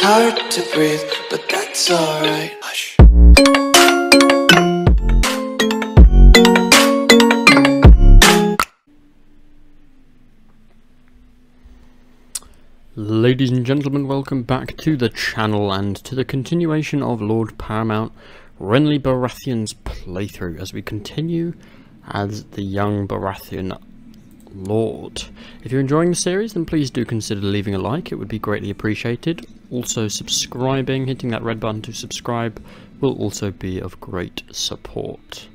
hard to breathe, but that's alright. Hush. Ladies and gentlemen, welcome back to the channel and to the continuation of Lord Paramount Renly Baratheon's playthrough as we continue as the young Baratheon Lord. If you're enjoying the series, then please do consider leaving a like, it would be greatly appreciated. Also subscribing, hitting that red button to subscribe will also be of great support.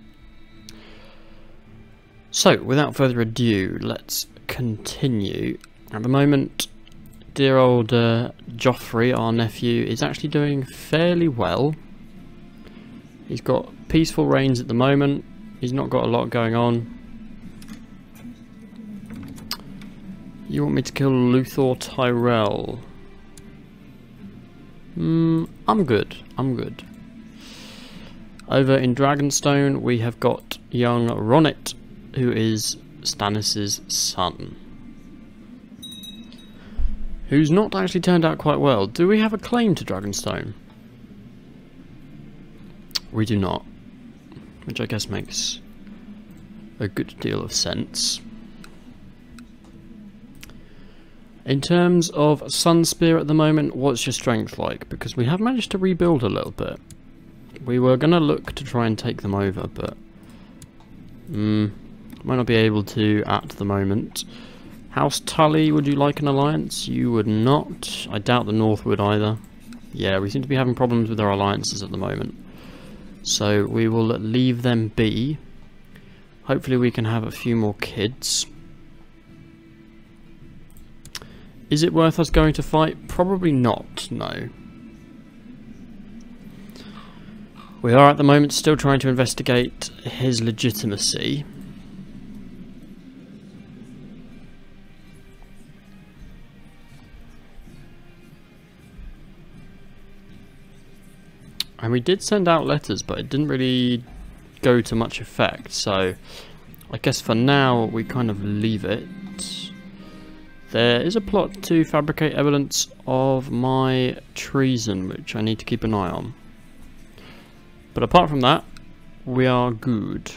So, without further ado, let's continue. At the moment, dear old Joffrey, our nephew, is actually doing fairly well. He's got peaceful reigns at the moment. He's not got a lot going on. You want me to kill Willas Tyrell? I'm good. I'm good. Over in Dragonstone, we have got young Ronnet, who is Stannis' son, who's not actually turned out quite well. Do we have a claim to Dragonstone? We do not, which I guess makes a good deal of sense. In terms of Sunspear at the moment, what's your strength like? Because we have managed to rebuild a little bit. We were going to look to try and take them over, but might not be able to at the moment. House Tully, would you like an alliance? You would not. I doubt the North would either. Yeah, we seem to be having problems with our alliances at the moment. So we will leave them be. Hopefully we can have a few more kids. Is it worth us going to fight? Probably not, no. We are at the moment still trying to investigate his legitimacy. And we did send out letters, but it didn't really go to much effect, so I guess for now we kind of leave it. There is a plot to fabricate evidence of my treason, which I need to keep an eye on. But apart from that, we are good.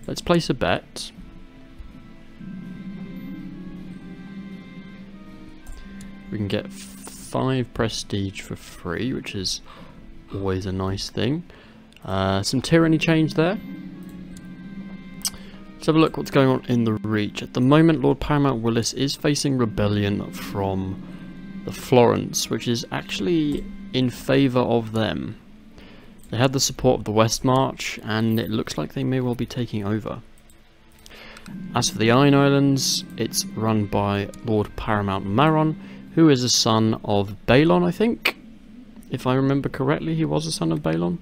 Let's place a bet. We can get 5 prestige for free, which is always a nice thing. Some tyranny change there. Let's have a look what's going on in the Reach. At the moment, Lord Paramount Willas is facing rebellion from the Florence, which is actually in favour of them. They had the support of the West March, and it looks like they may well be taking over. As for the Iron Islands, it's run by Lord Paramount Maron, who is a son of Balon, I think. If I remember correctly, he was a son of Balon.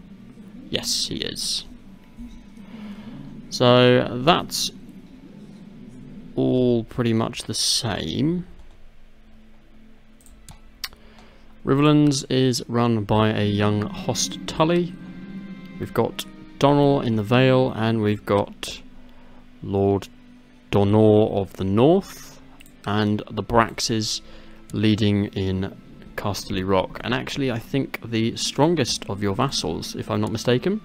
Yes, he is. So that's all pretty much the same. Riverlands is run by a young Host Tully. We've got Donal in the Vale, and we've got Lord Donor of the North, and the Braxes leading in Casterly Rock. And actually, I think the strongest of your vassals, if I'm not mistaken.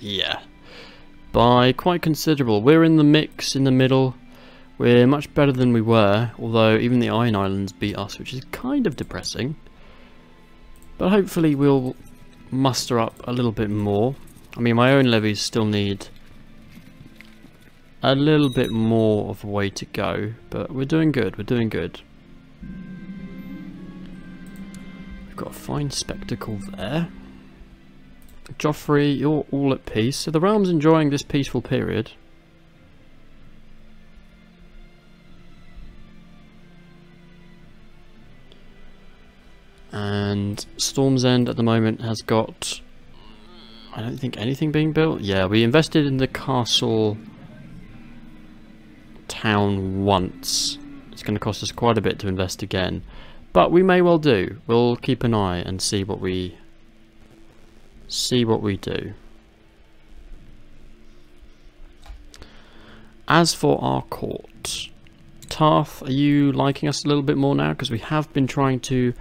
Yeah, by quite considerable. We're in the mix in the middle. We're much better than we were, although even the Iron Islands beat us, which is kind of depressing. But hopefully we'll muster up a little bit more. I mean, my own levies still need a little bit more of a way to go, but we're doing good, we're doing good. We've got a fine spectacle there. Joffrey, you're all at peace. So the realm's enjoying this peaceful period. And Storm's End at the moment has got, I don't think anything being built. Yeah, we invested in the castle town once. It's going to cost us quite a bit to invest again, but we may well do. We'll keep an eye and see what we do. As for our court, Tarth, are you liking us a little bit more now? Because we have been trying to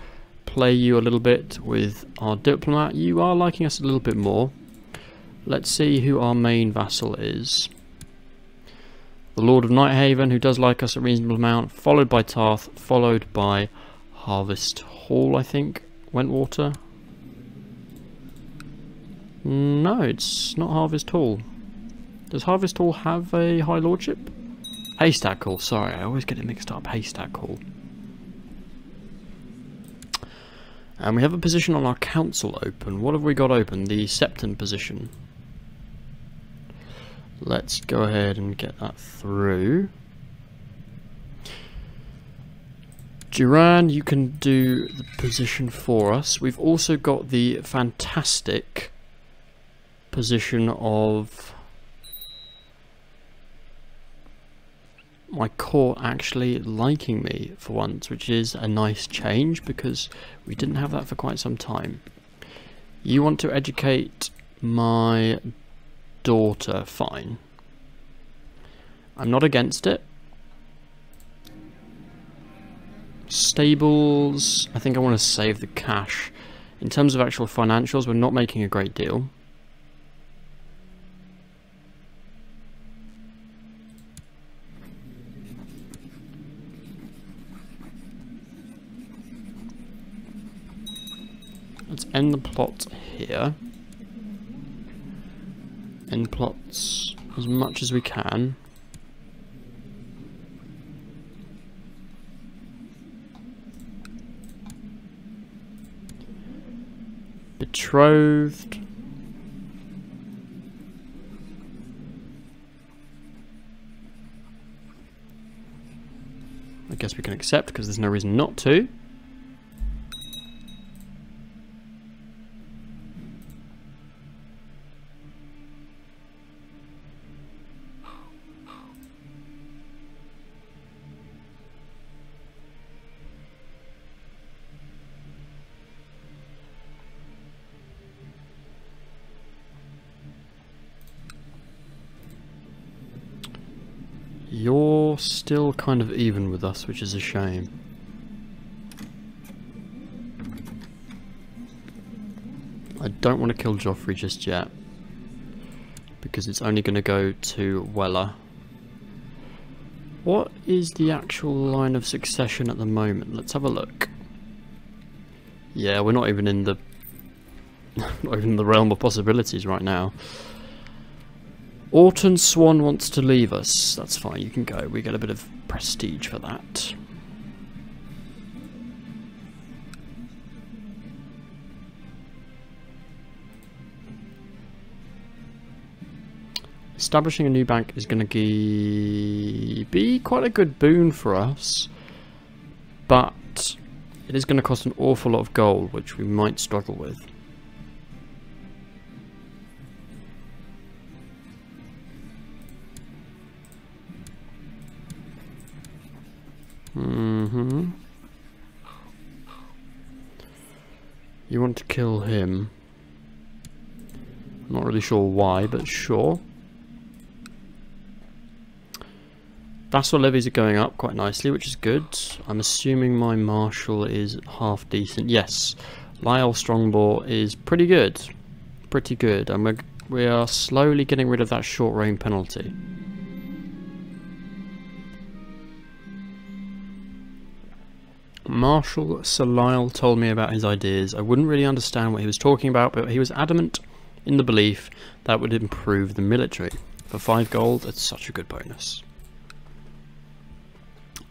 play you a little bit with our diplomat. You are liking us a little bit more. Let's see who our main vassal is. The Lord of Nighthaven, who does like us a reasonable amount, followed by Tarth, followed by Harvest Hall, I think. Wentwater? No, it's not Harvest Hall. Does Harvest Hall have a High Lordship? Haystack Hall, sorry, I always get it mixed up. Haystack Hall. And we have a position on our council open. What have we got open? The Septon position. Let's go ahead and get that through. Duran, you can do the position for us. We've also got the fantastic position of my court actually liking me for once, which is a nice change because we didn't have that for quite some time. You want to educate my daughter, fine. I'm not against it. Stables, I think I want to save the cash. In terms of actual financials, we're not making a great deal. Let's end the plot here. End plots as much as we can. Betrothed. I guess we can accept because there's no reason not to. You're still kind of even with us, which is a shame. I don't want to kill Joffrey just yet, because it's only going to go to Weller. What is the actual line of succession at the moment? Let's have a look. Yeah, we're not even in the not even in the realm of possibilities right now. Orton Swan wants to leave us. That's fine, you can go. We get a bit of prestige for that. Establishing a new bank is going to be quite a good boon for us, but it is going to cost an awful lot of gold, which we might struggle with. You want to kill him. I'm not really sure why, but sure. Vassal levies are going up quite nicely, which is good. I'm assuming my marshal is half decent. Yes, Lyle Strongbow is pretty good. Pretty good. And we are slowly getting rid of that short reign penalty. Marshal Sir Lyle told me about his ideas. I wouldn't really understand what he was talking about, but he was adamant in the belief that would improve the military. For 5 gold, it's such a good bonus.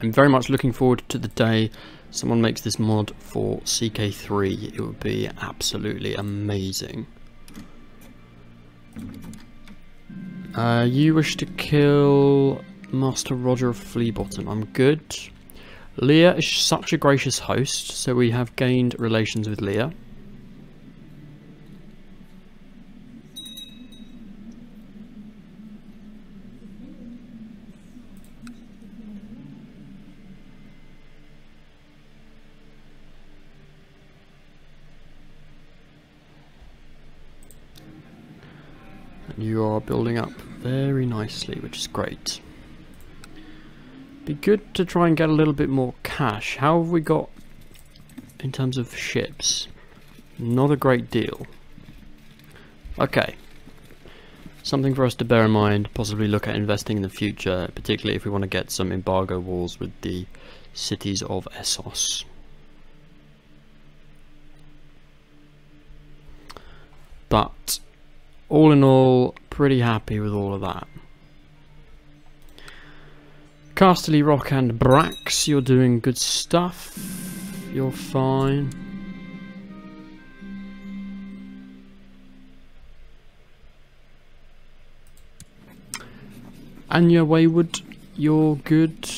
I'm very much looking forward to the day someone makes this mod for CK3. It would be absolutely amazing. You wish to kill Master Roger of Fleabottom. I'm good. Leah is such a gracious host, so we have gained relations with Leah. And you are building up very nicely, which is great. Be good to try and get a little bit more cash. How have we got in terms of ships? Not a great deal. Okay. Something for us to bear in mind, possibly look at investing in the future, particularly if we want to get some embargo wars with the cities of Essos. But, all in all, pretty happy with all of that. Casterly Rock and Brax, you're doing good stuff. You're fine. Anya Wayward, you're good.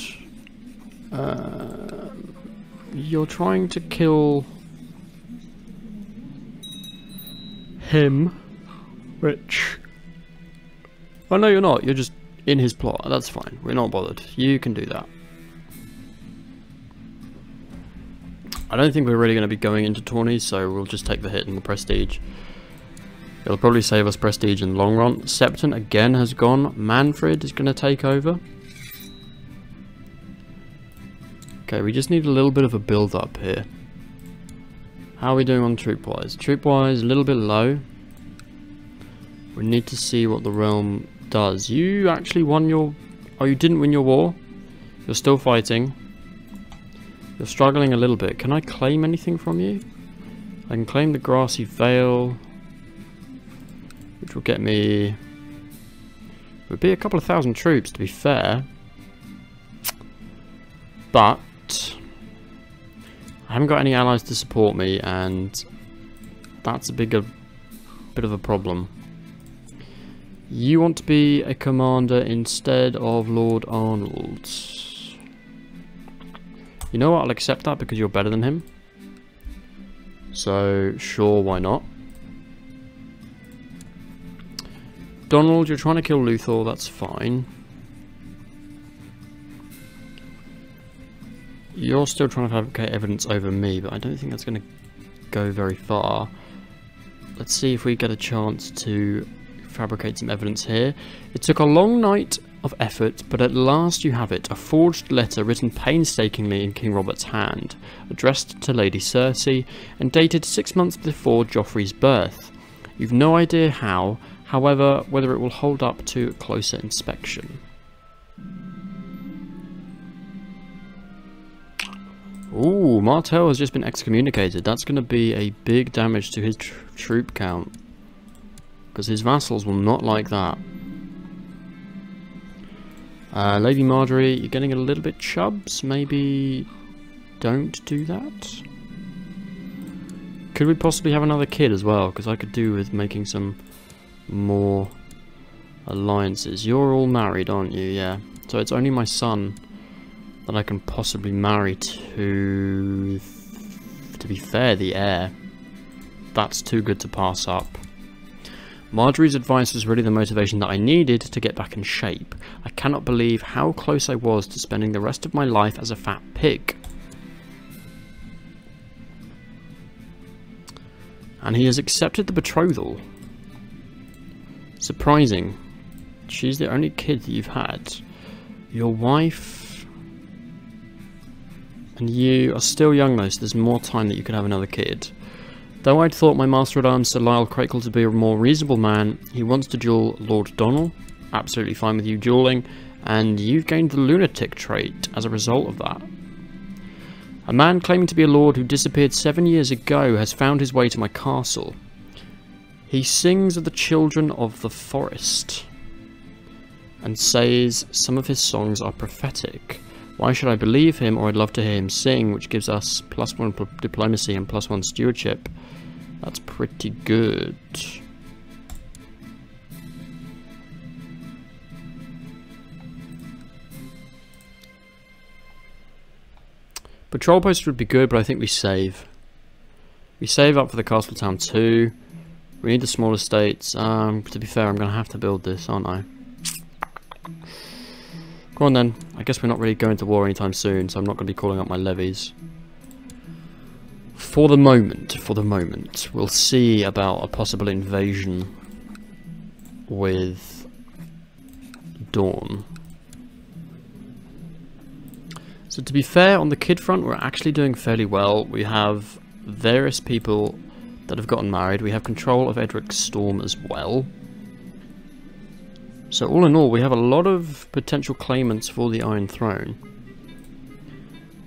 You're trying to kill him, which... Oh no, you're not. You're just in his plot. That's fine. We're not bothered. You can do that. I don't think we're really going to be going into tourneys, so we'll just take the hit in the prestige. It'll probably save us prestige in the long run. Septon again has gone. Manfred is going to take over. Okay, we just need a little bit of a build up here. How are we doing on troop wise? Troop wise, a little bit low. We need to see what the realm does. You actually won your... Oh, you didn't win your war? You're still fighting. You're struggling a little bit. Can I claim anything from you? I can claim the Grassy Vale, which will get me... It would be a couple of thousand troops, to be fair. But I haven't got any allies to support me, and that's a bit of a problem. You want to be a commander instead of Lord Arnold. You know what, I'll accept that because you're better than him. So, sure, why not? Donald, you're trying to kill Luthor, that's fine. You're still trying to fabricate evidence over me, but I don't think that's going to go very far. Let's see if we get a chance to fabricate some evidence here. It took a long night of effort, but at last you have it. A forged letter written painstakingly in King Robert's hand, addressed to Lady Cersei, and dated 6 months before Joffrey's birth. You've no idea how, however, whether it will hold up to closer inspection. Ooh, Martell has just been excommunicated. That's going to be a big damage to his troop count, because his vassals will not like that. Lady Margaery, you're getting a little bit chubs. Maybe don't do that. Could we possibly have another kid as well? Because I could do with making some more alliances. You're all married, aren't you? Yeah. So it's only my son that I can possibly marry to be fair, the heir. That's too good to pass up. Margaery's advice was really the motivation that I needed to get back in shape. I cannot believe how close I was to spending the rest of my life as a fat pig. And he has accepted the betrothal. Surprising. She's the only kid that you've had. Your wife... And you are still young though, so there's more time that you could have another kid. Though I'd thought my Master-at-Arms Sir Lyle Crackle to be a more reasonable man, he wants to duel Lord Donald. Absolutely fine with you dueling, and you've gained the lunatic trait as a result of that. A man claiming to be a lord who disappeared 7 years ago has found his way to my castle. He sings of the children of the forest, and says some of his songs are prophetic. Why should I believe him, or I'd love to hear him sing, which gives us +1 diplomacy and +1 stewardship. That's pretty good. Patrol post would be good, but I think we save. We save up for the Castle Town 2. We need the small estates. To be fair, I'm going to have to build this, aren't I? Go on then. I guess we're not really going to war anytime soon, so I'm not going to be calling up my levies. For the moment, we'll see about a possible invasion with Dorne. So to be fair, on the kid front, we're actually doing fairly well. We have various people that have gotten married. We have control of Edric's Storm as well. So all in all, we have a lot of potential claimants for the Iron Throne.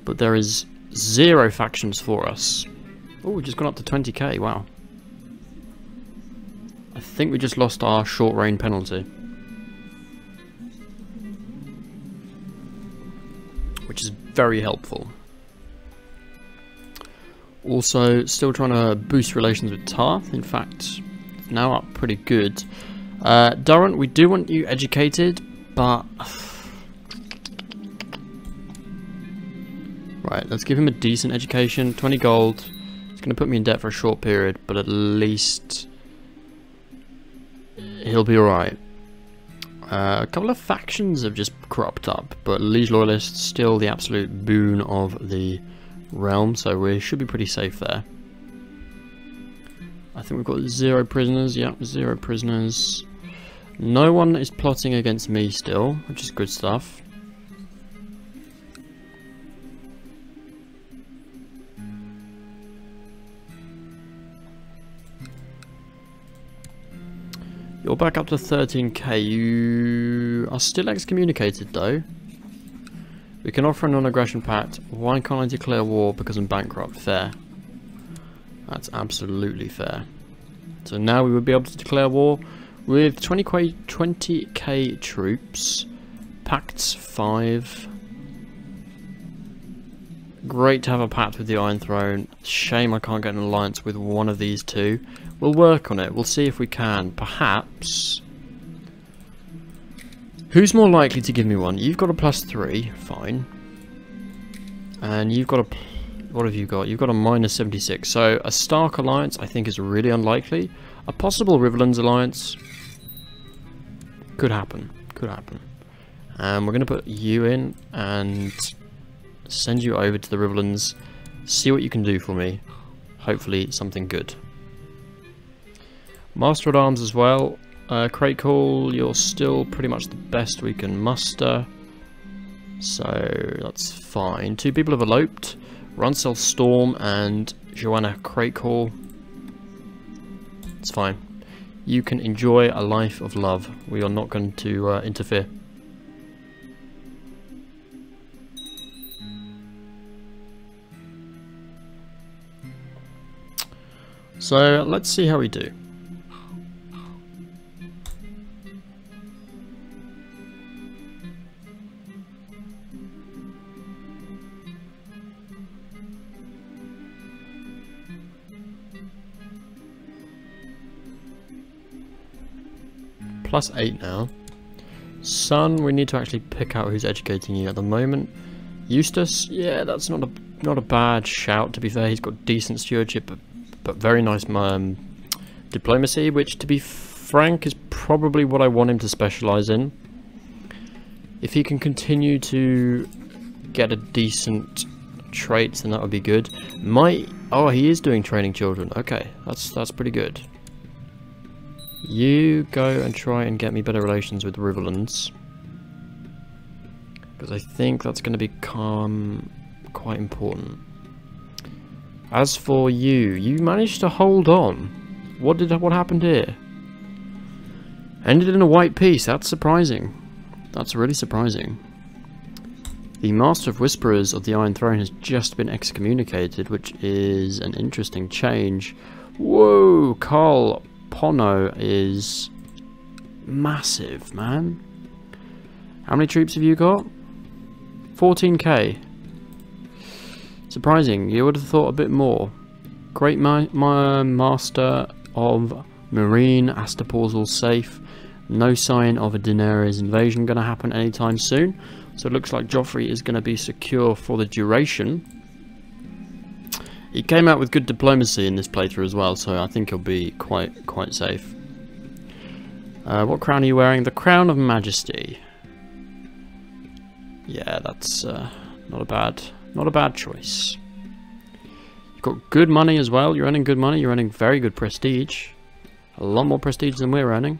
But there is 0 factions for us. Oh, we've just gone up to 20k, wow. I think we just lost our short reign penalty. Which is very helpful. Also, still trying to boost relations with Tarth. In fact, it's now up pretty good. Durrant, we do want you educated, but... Right, let's give him a decent education. 20 gold. It's going to put me in debt for a short period, but at least he'll be alright. A couple of factions have just cropped up, but Liege Loyalists still the absolute boon of the realm, so we should be pretty safe there. I think we've got 0 prisoners. Yep, 0 prisoners. No one is plotting against me still, which is good stuff. You're back up to 13k. You are still excommunicated though. We can offer a non-aggression pact. Why can't I declare war because I'm bankrupt? Fair. That's absolutely fair. So now we would be able to declare war with 20k troops. Pacts 5. Great to have a pact with the Iron Throne. Shame I can't get an alliance with one of these two. We'll work on it. We'll see if we can. Perhaps. Who's more likely to give me one? You've got a +3. Fine. And you've got a... What have you got? You've got a -76. So a Stark alliance I think is really unlikely. A possible Riverlands alliance could happen. Could happen. And we're going to put you in and send you over to the Riverlands. See what you can do for me. Hopefully something good. Master at Arms as well. Crate Call, you're still pretty much the best we can muster. So that's fine. 2 people have eloped. Runsell Storm and Joanna Crate Call. It's fine. You can enjoy a life of love. We are not going to interfere. So let's see how we do. +8 now. Son, we need to actually pick out who's educating you at the moment. Eustace, yeah, that's not a bad shout. To be fair, he's got decent stewardship, but very nice diplomacy, which, to be frank, is probably what I want him to specialise in. If he can continue to get a decent traits, then that would be good. Oh, he is doing training children. Okay, that's pretty good. You go and try and get me better relations with Riverlands, because I think that's going to become quite important. As for you, you managed to hold on. What happened here? Ended in a white peace. That's surprising. That's really surprising. The Master of Whisperers of the Iron Throne has just been excommunicated, which is an interesting change. Whoa, Carl Pono is massive, man. How many troops have you got? 14k. Surprising. You would have thought a bit more. Great Master of Marine. Astapor's all safe. No sign of a Daenerys invasion going to happen anytime soon. So it looks like Joffrey is going to be secure for the duration. He came out with good diplomacy in this playthrough as well, so I think he'll be quite safe. What crown are you wearing? The Crown of Majesty. Yeah, that's not a bad choice. You've got good money as well. You're earning good money. You're earning very good prestige. A lot more prestige than we're earning.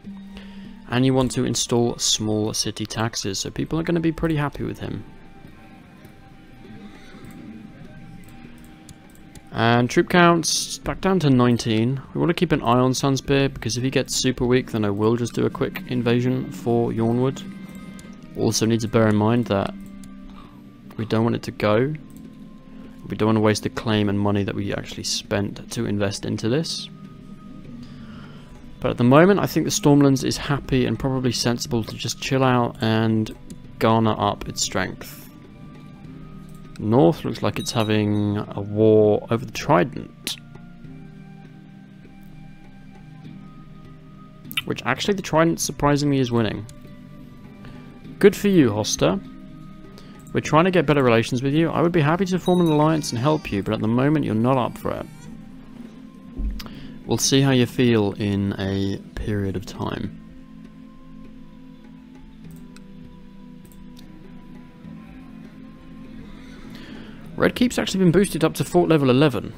And you want to install small city taxes, so people are going to be pretty happy with him. And troop counts back down to 19. We want to keep an eye on Sunspear, because if he gets super weak, then I will just do a quick invasion for Yawnwood. Also need to bear in mind that we don't want it to go. We don't want to waste the claim and money that we actually spent to invest into this. But at the moment, I think the Stormlands is happy and probably sensible to just chill out and garner up its strength. North looks like it's having a war over the Trident. Which actually the Trident surprisingly is winning. Good for you, Hoster. We're trying to get better relations with you. I would be happy to form an alliance and help you, but at the moment you're not up for it. We'll see how you feel in a period of time. Red Keep's actually been boosted up to fort level 11,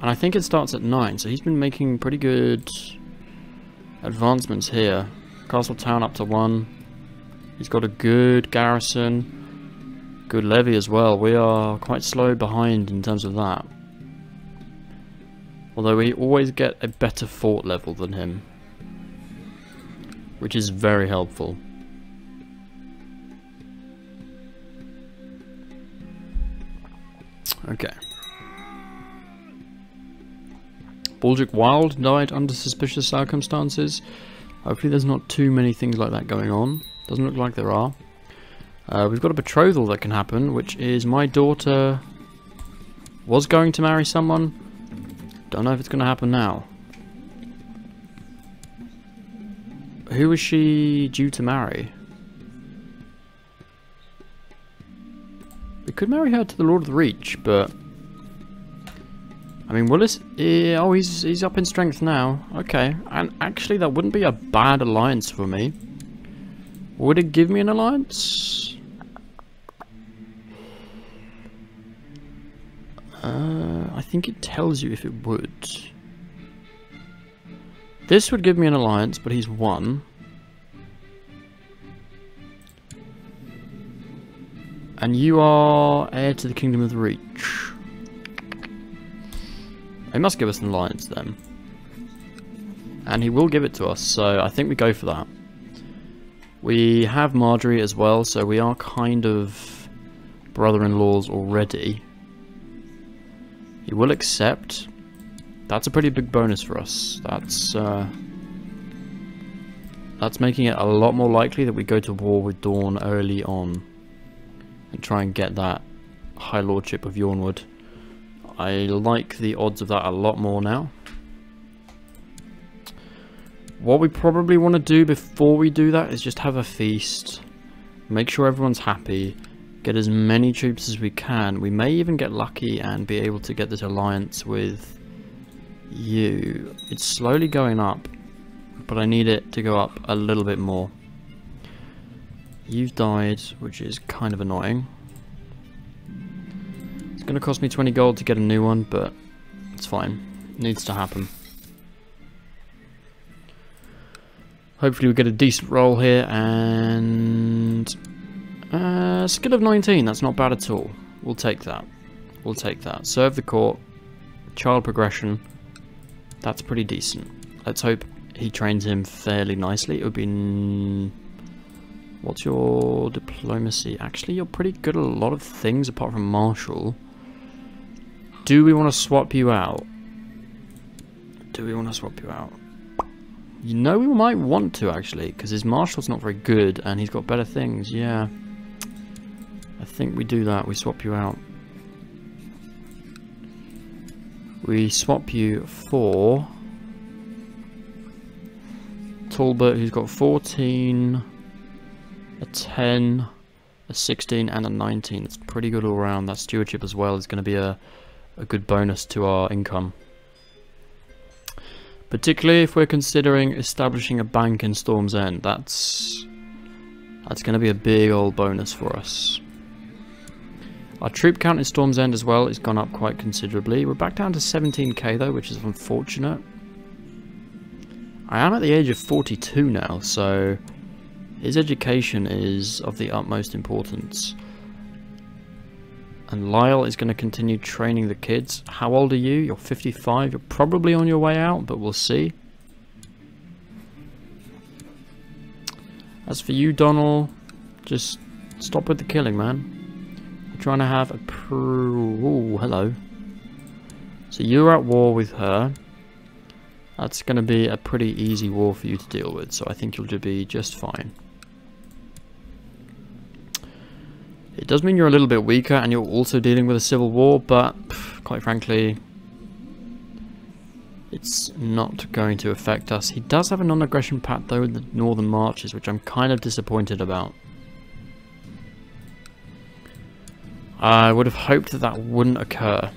and I think it starts at 9, so he's been making pretty good advancements here. Castle Town up to 1. He's got a good garrison, good levy as well. We are quite slow behind in terms of that. Although we always get a better fort level than him, which is very helpful. Okay. Baldric Wild died under suspicious circumstances. Hopefully there's not too many things like that going on. Doesn't look like there are. We've got a betrothal that can happen, which is my daughter was going to marry someone. Don't know if it's going to happen now. Who is she due to marry? We could marry her to the Lord of the Reach, but I mean, Willas, oh, he's up in strength now. Okay, and actually that wouldn't be a bad alliance for me. Would it give me an alliance? I think it tells you if it would. This would give me an alliance, but he's 1. And you are heir to the Kingdom of the Reach. He must give us an alliance then. And he will give it to us, so I think we go for that. We have Margaery as well, so we are kind of brother-in-laws already. He will accept. That's a pretty big bonus for us. That's making it a lot more likely that we go to war with Dorne early on and try and get that High Lordship of Yawnwood. I like the odds of that a lot more now. What we probably want to do before we do that is just have a feast, make sure everyone's happy, get as many troops as we can. We may even get lucky and be able to get this alliance with you. It's slowly going up, but I need it to go up a little bit more. You've died, which is kind of annoying. It's going to cost me 20 gold to get a new one, but it's fine. It needs to happen. Hopefully we get a decent roll here, and skill of 19, that's not bad at all. We'll take that. We'll take that. Serve the court, child progression, that's pretty decent. Let's hope he trains him fairly nicely. It would be... What's your diplomacy? Actually, you're pretty good at a lot of things apart from martial. Do we want to swap you out? Do we want to swap you out? You know, we might want to, actually, because his marshal's not very good, and he's got better things, yeah. I think we do that, we swap you out. We swap you for Talbot, who's got 14, a 10, a 16, and a 19. It's pretty good all around. That stewardship as well is going to be a good bonus to our income. Particularly if we're considering establishing a bank in Storm's End. That's going to be a big old bonus for us. Our troop count in Storm's End as well has gone up quite considerably. We're back down to 17k though, which is unfortunate. I am at the age of 42 now, so his education is of the utmost importance. And Lyle is going to continue training the kids. How old are you? You're 55. You're probably on your way out, but we'll see. As for you, Donald, just stop with the killing, man. We're trying to have a ooh, hello. So you're at war with her. That's going to be a pretty easy war for you to deal with, so I think you'll be just fine. It does mean you're a little bit weaker and you're also dealing with a civil war, but quite frankly, it's not going to affect us. He does have a non-aggression pact though in the northern marches, which I'm kind of disappointed about. I would have hoped that that wouldn't occur,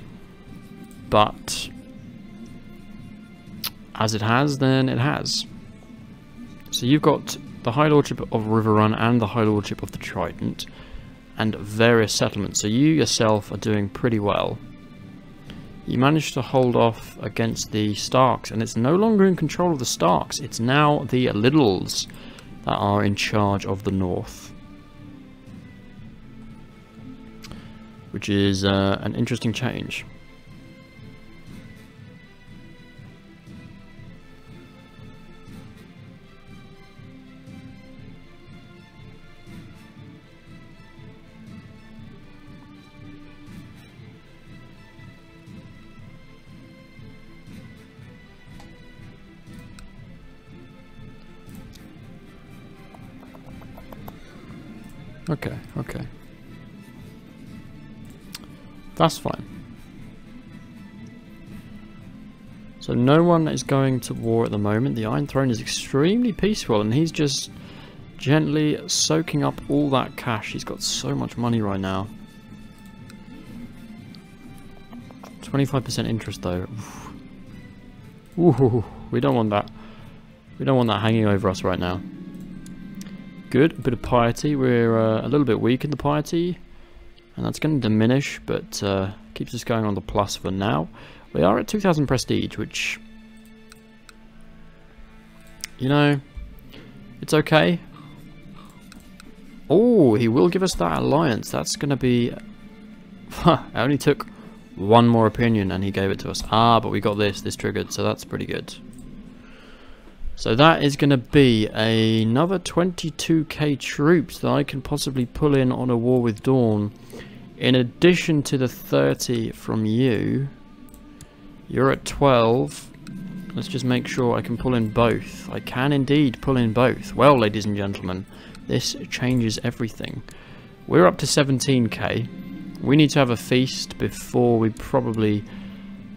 but as it has, then it has. So you've got the High Lordship of Riverrun and the High Lordship of the Trident, and various settlements. So you yourself are doing pretty well. You managed to hold off against the Starks, and it's no longer in control of the Starks. It's now the Littles that are in charge of the North, which is an interesting change. Okay. That's fine. So no one is going to war at the moment. The Iron Throne is extremely peaceful, and he's just gently soaking up all that cash. He's got so much money right now. 25% interest though. Ooh, we don't want that. We don't want that hanging over us right now. Good, a bit of piety. We're a little bit weak in the piety, and that's going to diminish, but keeps us going on the plus for now. We are at 2,000 prestige, which, you know, it's okay. Oh, he will give us that alliance. That's going to be... I only took one more opinion and he gave it to us. Ah, but we got this triggered, so that's pretty good. So that is going to be another 22k troops that I can possibly pull in on a war with Dorne. In addition to the 30 from you, you're at 12. Let's just make sure I can pull in both. I can indeed pull in both. Well, ladies and gentlemen, this changes everything. We're up to 17k. We need to have a feast before we probably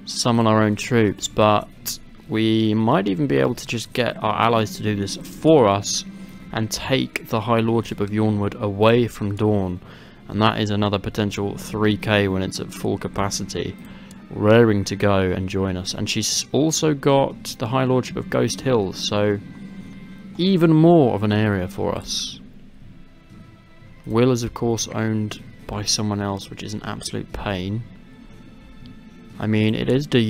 summon our own troops, but we might even be able to just get our allies to do this for us and take the High Lordship of Yornwood away from Dorne. And that is another potential 3k when it's at full capacity, raring to go and join us. And she's also got the High Lordship of Ghost Hills, so even more of an area for us. Will is of course owned by someone else, which is an absolute pain. I mean, it is de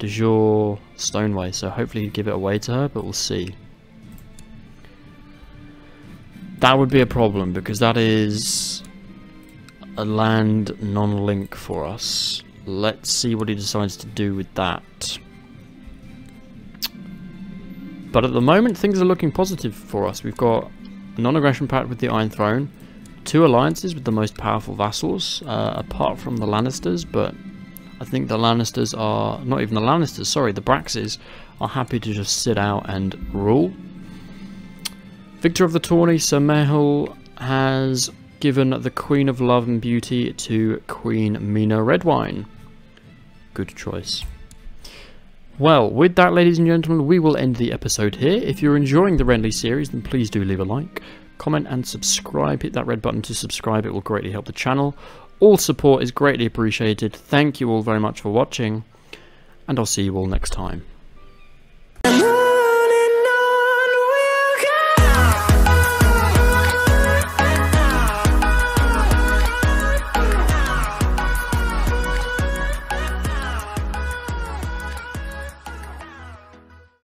jure Stoneway, so hopefully you give it away to her, but we'll see. That would be a problem, because that is a land non-link for us. Let's see what he decides to do with that. But at the moment, things are looking positive for us. We've got a non-aggression pact with the Iron Throne, 2 alliances with the most powerful vassals, apart from the Lannisters, but I think the Lannisters are, not even the Lannisters, sorry, the Braxes are happy to just sit out and rule. Victor of the Tourney, Sir Mehul has given the Queen of Love and Beauty to Queen Mina Redwine. Good choice. Well, with that, ladies and gentlemen, we will end the episode here. If you're enjoying the Renly series, then please do leave a like, comment and subscribe. Hit that red button to subscribe, it will greatly help the channel. All support is greatly appreciated. Thank you all very much for watching, and I'll see you all next time.